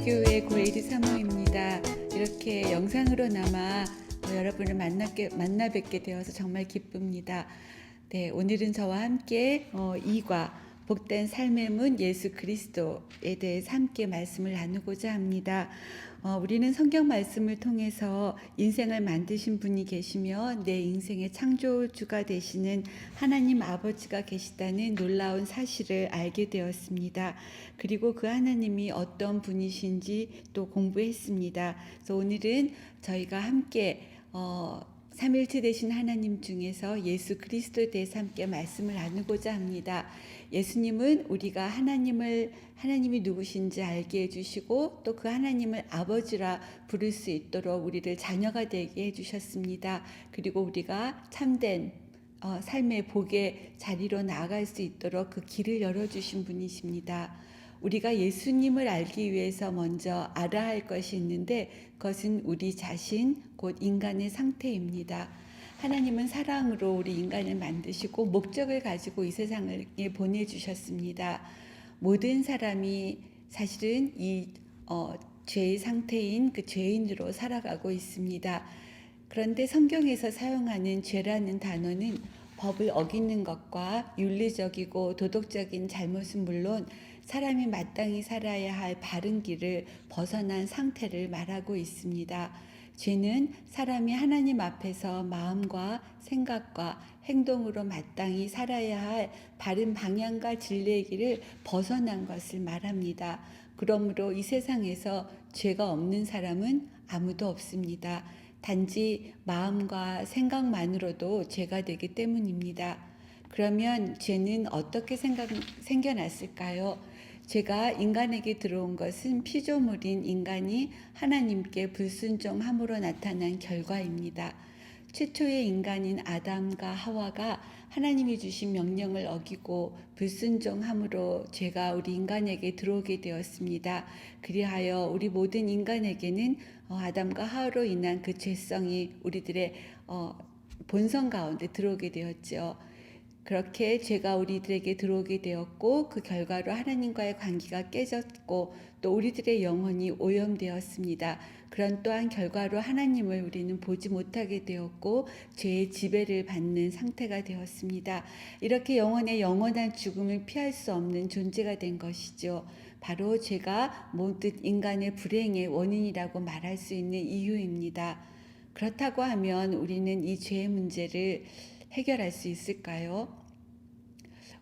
우리교회 고에이드 사모입니다. 이렇게 영상으로나마 여러분을 만나 뵙게 되어서 정말 기쁩니다. 네, 오늘은 저와 함께 2과 복된 삶의 문 예수 그리스도에 대해서 함께 말씀을 나누고자 합니다. 우리는 성경 말씀을 통해서 인생을 만드신 분이 계시며 내 인생의 창조주가 되시는 하나님 아버지가 계시다는 놀라운 사실을 알게 되었습니다. 그리고 그 하나님이 어떤 분이신지 또 공부했습니다. 그래서 오늘은 저희가 함께 삼일체 되신 하나님 중에서 예수 그리스도에 대해서 함께 말씀을 나누고자 합니다. 예수님은 우리가 하나님이 누구신지 알게 해주시고 또 그 하나님을 아버지라 부를 수 있도록 우리를 자녀가 되게 해주셨습니다. 그리고 우리가 참된 삶의 복의 자리로 나아갈 수 있도록 그 길을 열어주신 분이십니다. 우리가 예수님을 알기 위해서 먼저 알아야 할 것이 있는데 그것은 우리 자신 곧 인간의 상태입니다. 하나님은 사랑으로 우리 인간을 만드시고 목적을 가지고 이 세상에 보내주셨습니다. 모든 사람이 사실은 이 죄의 상태인 그 죄인으로 살아가고 있습니다. 그런데 성경에서 사용하는 죄라는 단어는 법을 어기는 것과 윤리적이고 도덕적인 잘못은 물론 사람이 마땅히 살아야 할 바른 길을 벗어난 상태를 말하고 있습니다. 죄는 사람이 하나님 앞에서 마음과 생각과 행동으로 마땅히 살아야 할 바른 방향과 진리의 길을 벗어난 것을 말합니다. 그러므로 이 세상에서 죄가 없는 사람은 아무도 없습니다. 단지 마음과 생각만으로도 죄가 되기 때문입니다. 그러면 죄는 어떻게 생겨났을까요? 죄가 인간에게 들어온 것은 피조물인 인간이 하나님께 불순종함으로 나타난 결과입니다. 최초의 인간인 아담과 하와가 하나님이 주신 명령을 어기고 불순종함으로 죄가 우리 인간에게 들어오게 되었습니다. 그리하여 우리 모든 인간에게는 아담과 하와로 인한 그 죄성이 우리들의 본성 가운데 들어오게 되었죠. 그렇게 죄가 우리들에게 들어오게 되었고 그 결과로 하나님과의 관계가 깨졌고 또 우리들의 영혼이 오염되었습니다. 그런 또한 결과로 하나님을 우리는 보지 못하게 되었고 죄의 지배를 받는 상태가 되었습니다. 이렇게 영혼의 영원한 죽음을 피할 수 없는 존재가 된 것이죠. 바로 죄가 모든 인간의 불행의 원인이라고 말할 수 있는 이유입니다. 그렇다고 하면 우리는 이 죄의 문제를 해결할 수 있을까요?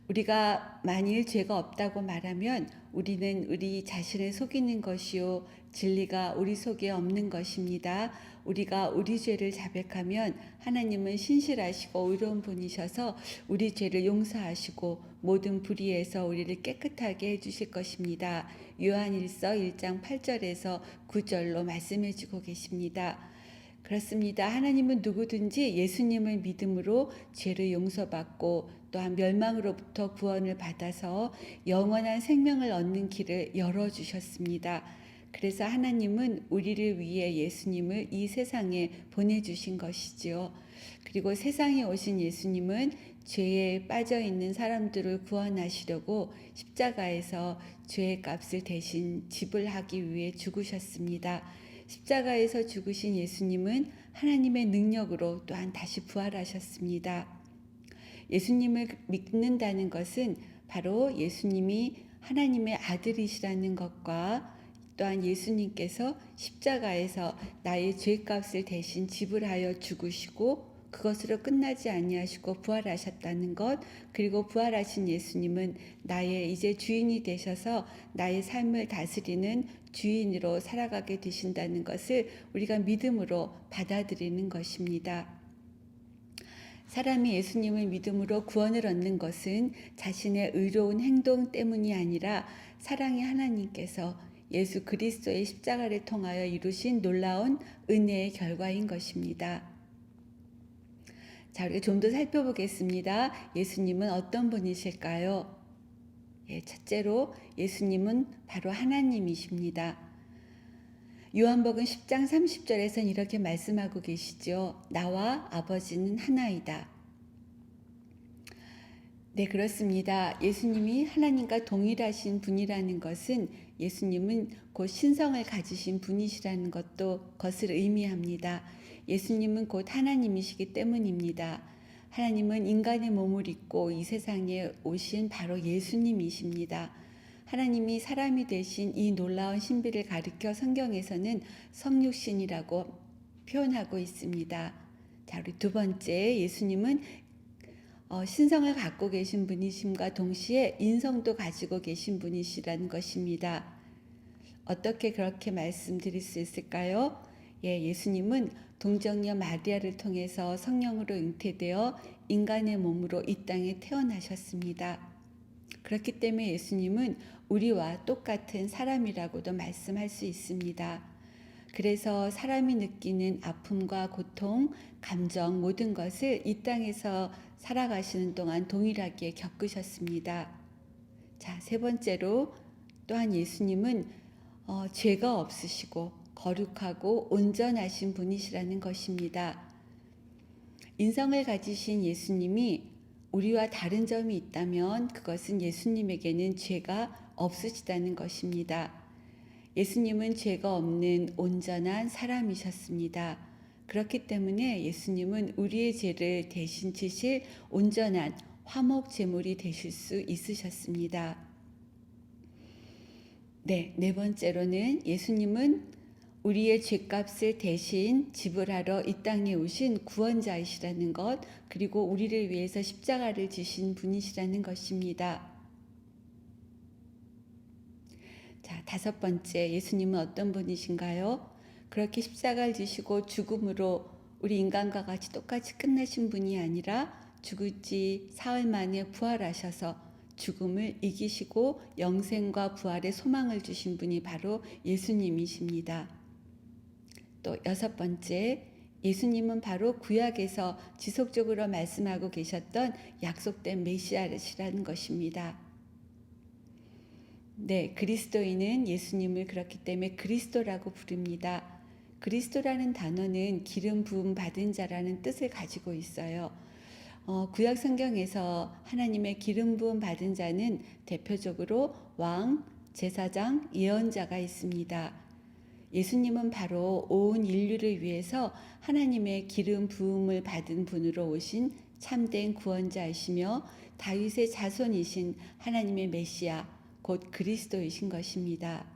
우리가 만일 죄가 없다고 말하면 우리는 우리 자신을 속이는 것이요 진리가 우리 속에 없는 것입니다. 우리가 우리 죄를 자백하면 하나님은 신실하시고 의로운 분이셔서 우리 죄를 용서하시고 모든 불의에서 우리를 깨끗하게 해주실 것입니다. 요한일서 1장 8절에서 9절로 말씀해 주고 계십니다. 그렇습니다. 하나님은 누구든지 예수님을 믿음으로 죄를 용서받고 또한 멸망으로부터 구원을 받아서 영원한 생명을 얻는 길을 열어주셨습니다. 그래서 하나님은 우리를 위해 예수님을 이 세상에 보내주신 것이지요. 그리고 세상에 오신 예수님은 죄에 빠져있는 사람들을 구원하시려고 십자가에서 죄의 값을 대신 지불하기 위해 죽으셨습니다. 십자가에서 죽으신 예수님은 하나님의 능력으로 또한 다시 부활하셨습니다. 예수님을 믿는다는 것은 바로 예수님이 하나님의 아들이시라는 것과 또한 예수님께서 십자가에서 나의 죄값을 대신 지불하여 죽으시고 그것으로 끝나지 아니하시고 부활하셨다는 것, 그리고 부활하신 예수님은 나의 이제 주인이 되셔서 나의 삶을 다스리는 주인으로 살아가게 되신다는 것을 우리가 믿음으로 받아들이는 것입니다. 사람이 예수님을 믿음으로 구원을 얻는 것은 자신의 의로운 행동 때문이 아니라 사랑의 하나님께서 예수 그리스도의 십자가를 통하여 이루신 놀라운 은혜의 결과인 것입니다. 자, 우리가 좀 더 살펴보겠습니다. 예수님은 어떤 분이실까요? 첫째로 예수님은 바로 하나님이십니다. 요한복음 10장 30절에서는 이렇게 말씀하고 계시죠. 나와 아버지는 하나이다. 네, 그렇습니다. 예수님이 하나님과 동일하신 분이라는 것은 예수님은 곧 신성을 가지신 분이시라는 것을 의미합니다. 예수님은 곧 하나님이시기 때문입니다. 하나님은 인간의 몸을 입고 이 세상에 오신 바로 예수님이십니다. 하나님이 사람이 되신 이 놀라운 신비를 가리켜 성경에서는 성육신이라고 표현하고 있습니다. 자, 우리 두 번째, 예수님은 신성을 갖고 계신 분이심과 동시에 인성도 가지고 계신 분이시라는 것입니다. 어떻게 그렇게 말씀드릴 수 있을까요? 예수님은 동정녀 마리아를 통해서 성령으로 잉태되어 인간의 몸으로 이 땅에 태어나셨습니다. 그렇기 때문에 예수님은 우리와 똑같은 사람이라고도 말씀할 수 있습니다. 그래서 사람이 느끼는 아픔과 고통, 감정 모든 것을 이 땅에서 살아가시는 동안 동일하게 겪으셨습니다. 자, 세 번째로 또한 예수님은 죄가 없으시고 거룩하고 온전하신 분이시라는 것입니다. 인성을 가지신 예수님이 우리와 다른 점이 있다면 그것은 예수님에게는 죄가 없으시다는 것입니다. 예수님은 죄가 없는 온전한 사람이셨습니다. 그렇기 때문에 예수님은 우리의 죄를 대신 지실 온전한 화목 제물이 되실 수 있으셨습니다. 네 번째로는 예수님은 우리의 죄값을 대신 지불하러 이 땅에 오신 구원자이시라는 것, 그리고 우리를 위해서 십자가를 지신 분이시라는 것입니다. 자, 다섯 번째, 예수님은 어떤 분이신가요? 그렇게 십자가를 지시고 죽음으로 우리 인간과 같이 똑같이 끝나신 분이 아니라 죽을지 사흘 만에 부활하셔서 죽음을 이기시고 영생과 부활의 소망을 주신 분이 바로 예수님이십니다. 또 여섯 번째, 예수님은 바로 구약에서 지속적으로 말씀하고 계셨던 약속된 메시아시라는 것입니다. 네, 그리스도인은 예수님을 그렇기 때문에 그리스도라고 부릅니다. 그리스도라는 단어는 기름 부음 받은 자라는 뜻을 가지고 있어요. 구약 성경에서 하나님의 기름 부음 받은 자는 대표적으로 왕, 제사장, 예언자가 있습니다. 예수님은 바로 온 인류를 위해서 하나님의 기름 부음을 받은 분으로 오신 참된 구원자이시며 다윗의 자손이신 하나님의 메시아, 곧 그리스도이신 것입니다.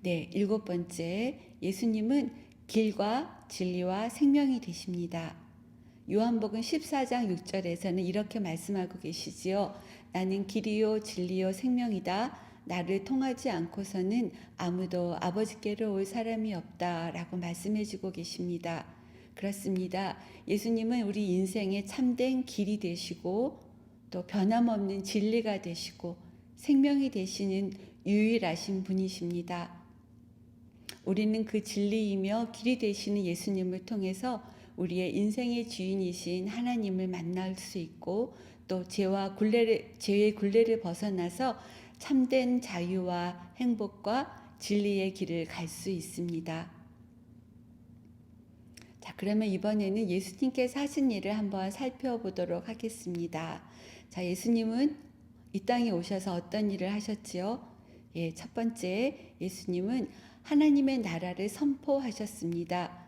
네, 일곱 번째, 예수님은 길과 진리와 생명이 되십니다. 요한복음 14장 6절에서는 이렇게 말씀하고 계시지요. 나는 길이요 진리요 생명이다. 나를 통하지 않고서는 아무도 아버지께로 올 사람이 없다라고 말씀해 주고 계십니다. 그렇습니다. 예수님은 우리 인생의 참된 길이 되시고 또 변함없는 진리가 되시고 생명이 되시는 유일하신 분이십니다. 우리는 그 진리이며 길이 되시는 예수님을 통해서 우리의 인생의 주인이신 하나님을 만날 수 있고 또 죄의 굴레를 벗어나서 참된 자유와 행복과 진리의 길을 갈 수 있습니다. 자, 그러면 이번에는 예수님께서 하신 일을 한번 살펴보도록 하겠습니다. 자, 예수님은 이 땅에 오셔서 어떤 일을 하셨지요? 첫 번째, 예수님은 하나님의 나라를 선포하셨습니다.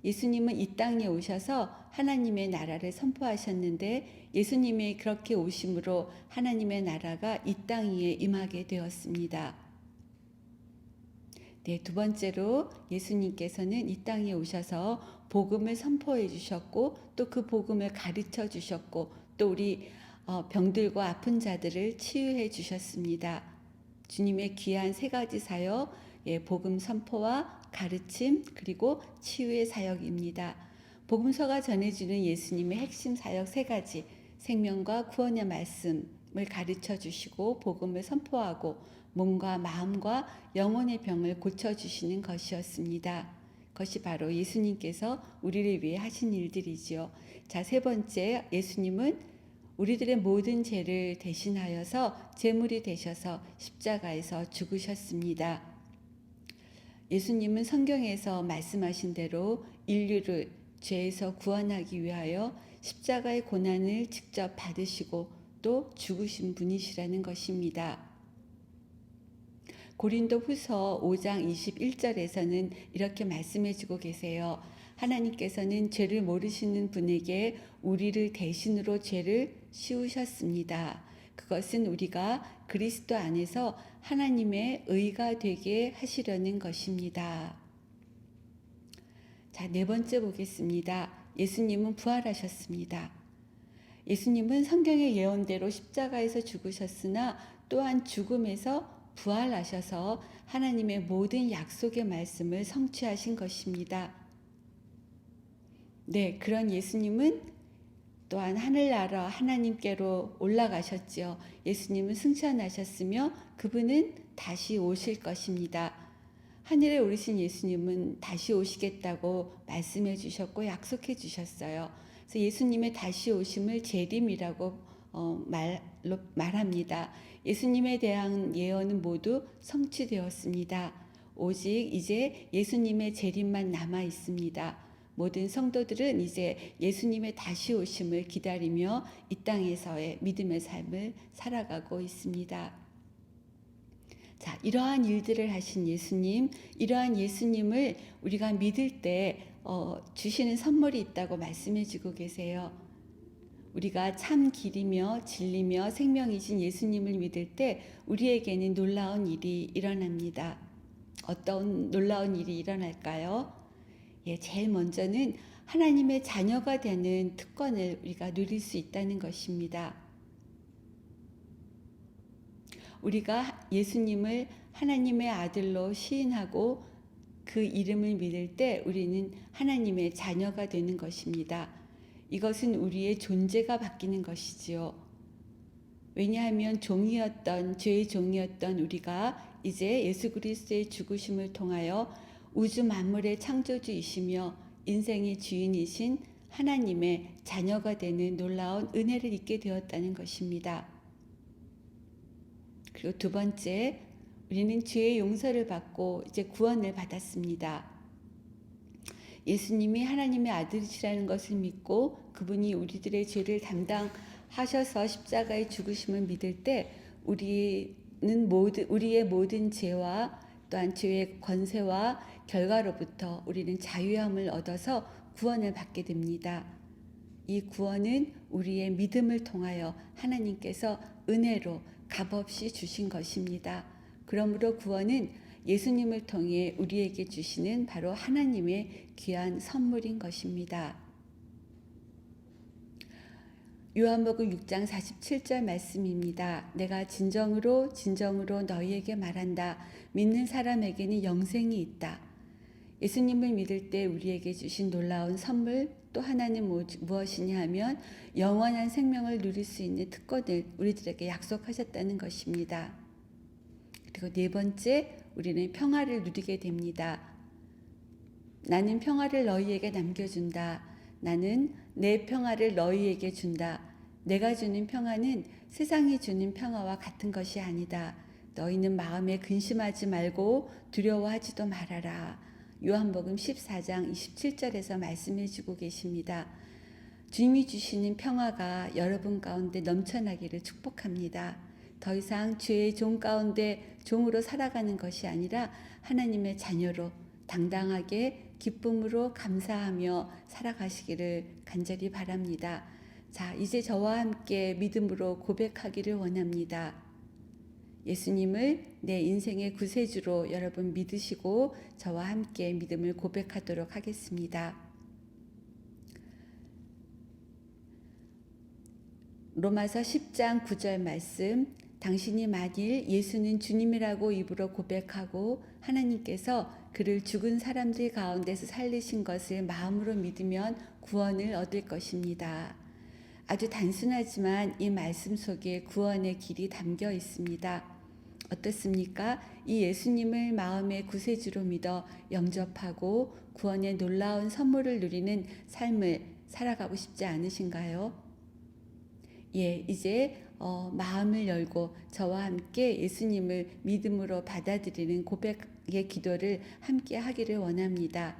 예수님은 이 땅에 오셔서 하나님의 나라를 선포하셨는데 예수님이 그렇게 오심으로 하나님의 나라가 이 땅 위에 임하게 되었습니다. 네, 두 번째로 예수님께서는 이 땅에 오셔서 복음을 선포해 주셨고 또 그 복음을 가르쳐 주셨고 또 우리 병들고 아픈 자들을 치유해 주셨습니다. 주님의 귀한 세 가지 사역, 복음 선포와 가르침 그리고 치유의 사역입니다. 복음서가 전해주는 예수님의 핵심 사역 세 가지, 생명과 구원의 말씀을 가르쳐 주시고 복음을 선포하고 몸과 마음과 영혼의 병을 고쳐주시는 것이었습니다. 그것이 바로 예수님께서 우리를 위해 하신 일들이지요. 자, 세 번째, 예수님은 우리들의 모든 죄를 대신하여서 제물이 되셔서 십자가에서 죽으셨습니다. 예수님은 성경에서 말씀하신 대로 인류를 죄에서 구원하기 위하여 십자가의 고난을 직접 받으시고 또 죽으신 분이시라는 것입니다. 고린도 후서 5장 21절에서는 이렇게 말씀해 주고 계세요. 하나님께서는 죄를 모르시는 분에게 우리를 대신으로 죄를 씌우셨습니다. 그것은 우리가 그리스도 안에서 하나님의 의가 되게 하시려는 것입니다. 자, 네 번째 보겠습니다. 예수님은 부활하셨습니다. 예수님은 성경의 예언대로 십자가에서 죽으셨으나 또한 죽음에서 부활하셔서 하나님의 모든 약속의 말씀을 성취하신 것입니다. 네, 그런 예수님은 또한 하늘나라 하나님께로 올라가셨지요. 예수님은 승천하셨으며 그분은 다시 오실 것입니다. 하늘에 오르신 예수님은 다시 오시겠다고 말씀해 주셨고 약속해 주셨어요. 그래서 예수님의 다시 오심을 재림이라고 말합니다. 예수님에 대한 예언은 모두 성취되었습니다. 오직 이제 예수님의 재림만 남아 있습니다. 모든 성도들은 이제 예수님의 다시 오심을 기다리며 이 땅에서의 믿음의 삶을 살아가고 있습니다. 자, 이러한 일들을 하신 예수님, 이러한 예수님을 우리가 믿을 때 주시는 선물이 있다고 말씀해 주고 계세요. 우리가 참 길이며 진리며 생명이신 예수님을 믿을 때 우리에게는 놀라운 일이 일어납니다. 어떤 놀라운 일이 일어날까요? 예, 제일 먼저는 하나님의 자녀가 되는 특권을 우리가 누릴 수 있다는 것입니다. 우리가 예수님을 하나님의 아들로 시인하고 그 이름을 믿을 때 우리는 하나님의 자녀가 되는 것입니다. 이것은 우리의 존재가 바뀌는 것이지요. 왜냐하면 죄의 종이었던 우리가 이제 예수 그리스도의 죽으심을 통하여 우주 만물의 창조주이시며 인생의 주인이신 하나님의 자녀가 되는 놀라운 은혜를 입게 되었다는 것입니다. 그리고 두 번째, 우리는 죄의 용서를 받고 이제 구원을 받았습니다. 예수님이 하나님의 아들이시라는 것을 믿고 그분이 우리들의 죄를 담당하셔서 십자가에 죽으심을 믿을 때 우리의 모든 죄와 또한 죄의 권세와 결과로부터 우리는 자유함을 얻어서 구원을 받게 됩니다. 이 구원은 우리의 믿음을 통하여 하나님께서 은혜로 값없이 주신 것입니다. 그러므로 구원은 예수님을 통해 우리에게 주시는 바로 하나님의 귀한 선물인 것입니다. 요한복음 6장 47절 말씀입니다. 내가 진정으로 너희에게 말한다. 믿는 사람에게는 영생이 있다. 예수님을 믿을 때 우리에게 주신 놀라운 선물 또 하나는 무엇이냐 하면 영원한 생명을 누릴 수 있는 특권을 우리들에게 약속하셨다는 것입니다. 그리고 네 번째, 우리는 평화를 누리게 됩니다. 나는 평화를 너희에게 남겨준다. 나는 내 평화를 너희에게 준다. 내가 주는 평화는 세상이 주는 평화와 같은 것이 아니다. 너희는 마음에 근심하지 말고 두려워하지도 말아라. 요한복음 14장 27절에서 말씀해 주고 계십니다. 주님이 주시는 평화가 여러분 가운데 넘쳐나기를 축복합니다. 더 이상 죄의 종 가운데 종으로 살아가는 것이 아니라 하나님의 자녀로 당당하게 기쁨으로 감사하며 살아가시기를 간절히 바랍니다. 자, 이제 저와 함께 믿음으로 고백하기를 원합니다. 예수님을 내 인생의 구세주로 여러분 믿으시고 저와 함께 믿음을 고백하도록 하겠습니다. 로마서 10장 9절 말씀, 당신이 만일 예수는 주님이라고 입으로 고백하고 하나님께서 그를 죽은 사람들 가운데서 살리신 것을 마음으로 믿으면 구원을 얻을 것입니다. 아주 단순하지만 이 말씀 속에 구원의 길이 담겨 있습니다. 어떻습니까? 이 예수님을 마음의 구세주로 믿어 영접하고 구원의 놀라운 선물을 누리는 삶을 살아가고 싶지 않으신가요? 예, 이제 마음을 열고 저와 함께 예수님을 믿음으로 받아들이는 고백의 기도를 함께 하기를 원합니다.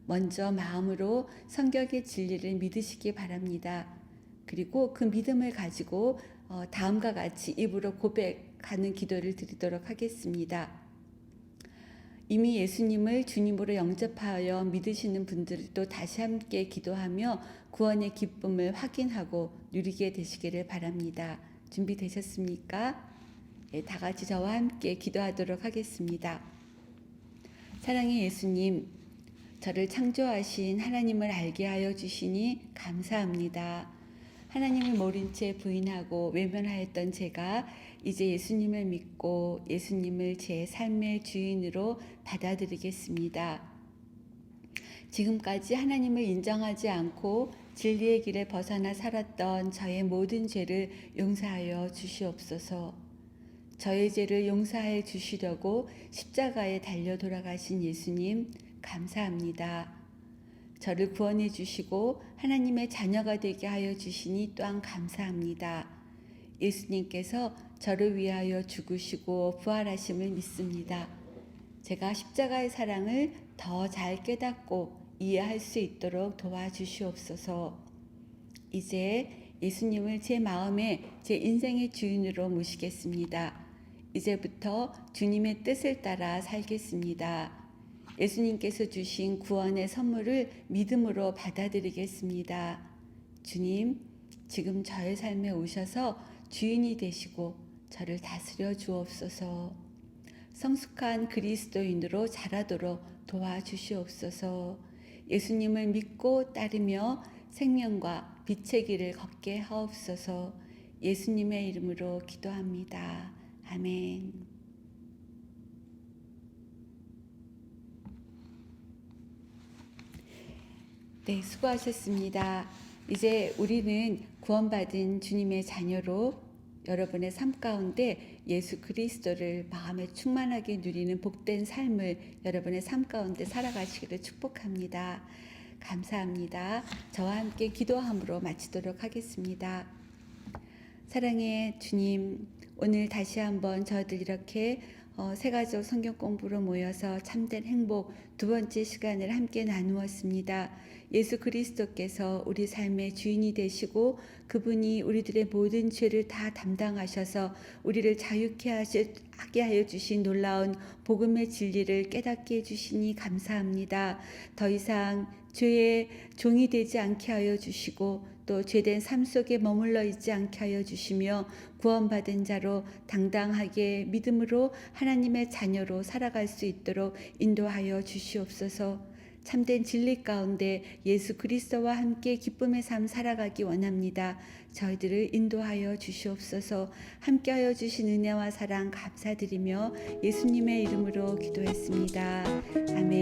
먼저 마음으로 성경의 진리를 믿으시기 바랍니다. 그리고 그 믿음을 가지고 다음과 같이 입으로 고백하는 기도를 드리도록 하겠습니다. 이미 예수님을 주님으로 영접하여 믿으시는 분들도 다시 함께 기도하며 구원의 기쁨을 확인하고 누리게 되시기를 바랍니다. 준비되셨습니까? 네, 다 같이 저와 함께 기도하도록 하겠습니다. 사랑의 예수님, 저를 창조하신 하나님을 알게 하여 주시니 감사합니다. 하나님을 모른 채 부인하고 외면하였던 제가 이제 예수님을 믿고 예수님을 제 삶의 주인으로 받아들이겠습니다. 지금까지 하나님을 인정하지 않고 진리의 길에 벗어나 살았던 저의 모든 죄를 용서하여 주시옵소서. 저의 죄를 용서해 주시려고 십자가에 달려 돌아가신 예수님, 감사합니다. 저를 구원해 주시고 하나님의 자녀가 되게 하여 주시니 또한 감사합니다. 예수님께서 저를 위하여 죽으시고 부활하심을 믿습니다. 제가 십자가의 사랑을 더 잘 깨닫고 이해할 수 있도록 도와주시옵소서. 이제 예수님을 제 마음에 제 인생의 주인으로 모시겠습니다. 이제부터 주님의 뜻을 따라 살겠습니다. 예수님께서 주신 구원의 선물을 믿음으로 받아들이겠습니다. 주님, 지금 저의 삶에 오셔서 주인이 되시고 저를 다스려 주옵소서. 성숙한 그리스도인으로 자라도록 도와주시옵소서. 예수님을 믿고 따르며 생명과 빛의 길을 걷게 하옵소서. 예수님의 이름으로 기도합니다. 아멘. 네, 수고하셨습니다. 이제 우리는 구원받은 주님의 자녀로 여러분의 삶 가운데 예수 그리스도를 마음에 충만하게 누리는 복된 삶을 여러분의 삶 가운데 살아가시기를 축복합니다. 감사합니다. 저와 함께 기도함으로 마치도록 하겠습니다. 사랑의 주님, 오늘 다시 한번 저희들 이렇게 새가족 성경 공부로 모여서 참된 행복 두 번째 시간을 함께 나누었습니다. 예수 그리스도께서 우리 삶의 주인이 되시고 그분이 우리들의 모든 죄를 다 담당하셔서 우리를 자유케 하게 하여 주신 놀라운 복음의 진리를 깨닫게 해주시니 감사합니다. 더 이상 죄의 종이 되지 않게 하여 주시고 또 죄된 삶 속에 머물러 있지 않게 하여 주시며 구원받은 자로 당당하게 믿음으로 하나님의 자녀로 살아갈 수 있도록 인도하여 주시옵소서. 참된 진리 가운데 예수 그리스도와 함께 기쁨의 삶 살아가기 원합니다. 저희들을 인도하여 주시옵소서. 함께하여 주신 은혜와 사랑 감사드리며 예수님의 이름으로 기도했습니다. 아멘.